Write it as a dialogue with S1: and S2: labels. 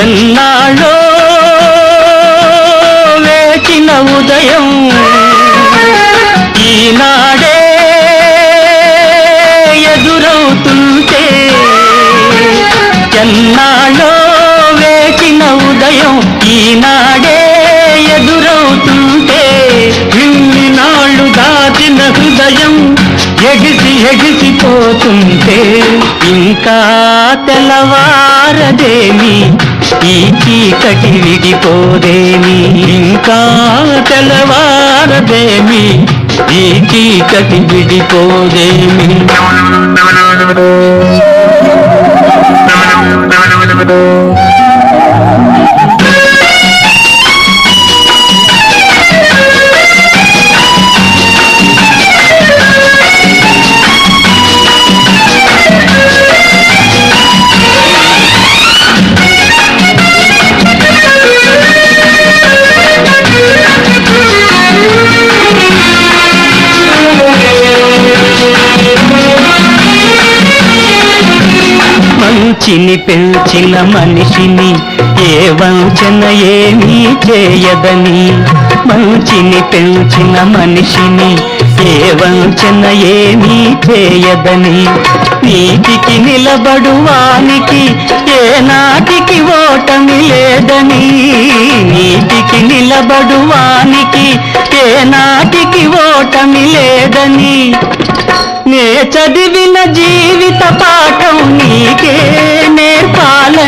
S1: ఎన్నాళ్ళో వేచిన ఉదయం ఈనాడే ఎదురవుతుంటే, ఎన్నాళ్ళో వేచిన ఉదయం ఈనాడే ఎదురవుతుంటే, ఇన్ని నాళ్ళు దాచిన హృదయం ఎగిసి ఎగిసిపోతుంటే, ఇంకా తెల్లవారదేమి ఈ చీకటి విడిపోదేమి, ఇంకా తెల్లవారదేమి ఈ చీకటి విడిపోదేమి. మంచిని పెంచిన మనిషిని ఏ వంచన ఏమీ చేయదని, మంచిని పెంచిన మనిషిని ఏ వంచన ఏమీ చేయదని, నీతికి నిలబడువానికి ఏ నాటికి ఓటమి లేదని, నీతికి నిలబడువానికి ఏ నాటికి ఓటమి లేదని, నే చదివిన జీవిత పాఠం నీకే నేర్పాలని.